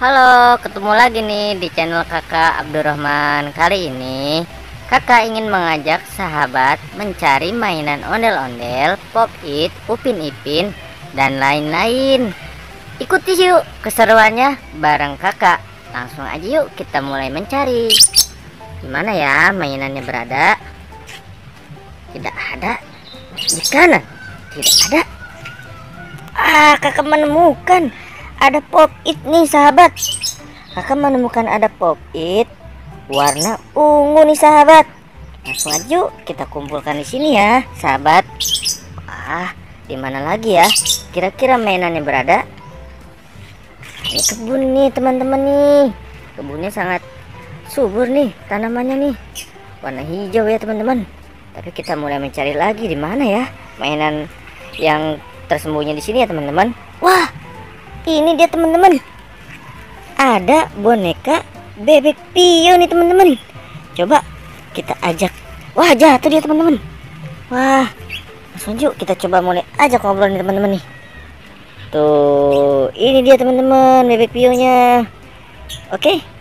Halo, ketemu lagi nih di channel Kakak Abdurrahman. Kali ini Kakak ingin mengajak sahabat mencari mainan ondel-ondel, pop it, upin ipin, dan lain-lain. Ikuti yuk keseruannya bareng Kakak. Langsung aja yuk kita mulai mencari. Dimana ya mainannya berada? Tidak ada. Di kanan tidak ada. Kakak menemukan ada pop it nih sahabat. Kakak menemukan ada pop it warna ungu nih sahabat. Langsung aja yuk kita kumpulkan di sini ya sahabat. Di mana lagi ya kira-kira mainannya berada? Ini kebun nih teman-teman nih. Kebunnya sangat subur nih, tanamannya nih warna hijau ya teman-teman. Tapi kita mulai mencari lagi di mana ya mainan yang tersembunyi di sini ya teman-teman. Wah, ini dia teman-teman. Ada boneka bebek Pio nih teman-teman. Coba kita ajak. Wah, jatuh dia teman-teman. Wah, langsung yuk kita coba mulai ajak ngobrol nih teman-teman nih. Tuh, ini dia teman-teman bebek Pio-nya. Oke.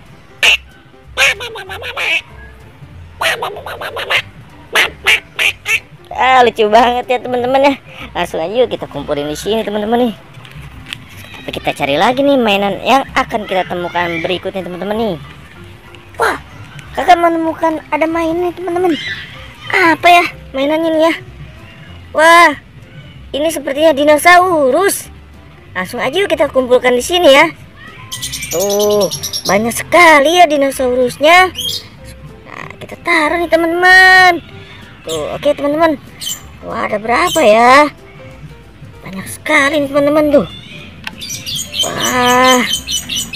Lucu banget ya teman-teman ya. Langsung aja yuk kita kumpulin di sini teman-teman nih. Tapi kita cari lagi nih mainan yang akan kita temukan berikutnya teman-teman nih. Wah, kakak menemukan ada mainan nih teman-teman. Apa ya mainannya nih ya? Wah, ini sepertinya dinosaurus. Langsung aja yuk kita kumpulkan di sini ya. Tuh, banyak sekali ya dinosaurusnya. Nah, kita taruh nih teman-teman. Tuh, oke teman-teman. Wah, ada berapa ya? Banyak sekali nih teman-teman tuh. Wah,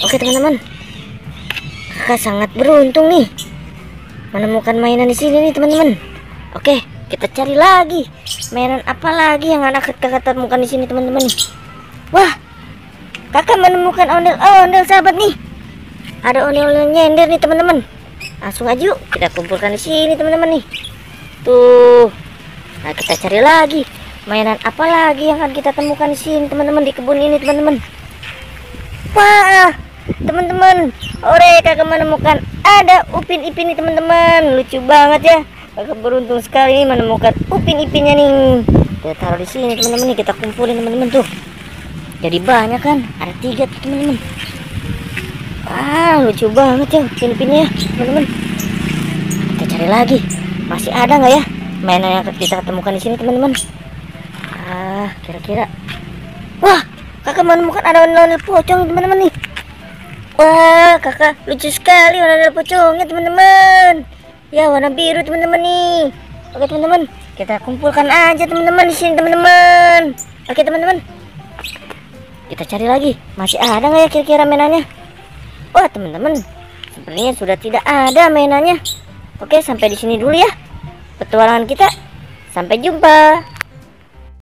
oke teman-teman. Kakak sangat beruntung nih menemukan mainan di sini nih teman-teman. Oke, kita cari lagi mainan apa lagi yang anak kakak temukan di sini teman-teman nih. Wah, kakak menemukan ondel-ondel sahabat nih. Ada ondel-ondel nyender nih teman-teman. Langsung aja yuk kita kumpulkan di sini teman-teman nih. Tuh. Nah, kita cari lagi mainan apa lagi yang akan kita temukan di sini teman-teman di kebun ini teman-teman. Wah, teman-teman, kakak menemukan ada upin ipin nih teman-teman. Lucu banget ya. Kakak beruntung sekali menemukan upin ipinnya nih. Kita taruh di sini teman-teman nih, kita kumpulin teman-teman tuh. Jadi banyak kan? Ada 3 tuh teman-teman. Lucu banget ya upin ipinnya teman-teman. Kita cari lagi. Masih ada nggak ya mainan yang kita temukan di sini teman-teman? Kira-kira. Wah, kakak menemukan ada ondel-ondel pocong teman-teman nih. Wah, kakak lucu sekali ondel-ondel pocongnya teman-teman. Ya, warna biru teman-teman nih. Oke teman-teman, kita kumpulkan aja teman-teman di sini teman-teman. Oke teman-teman, kita cari lagi. Masih ada nggak ya kira-kira mainannya? Wah teman-teman, sepertinya sudah tidak ada mainannya. Oke, sampai di sini dulu ya petualangan kita. Sampai jumpa.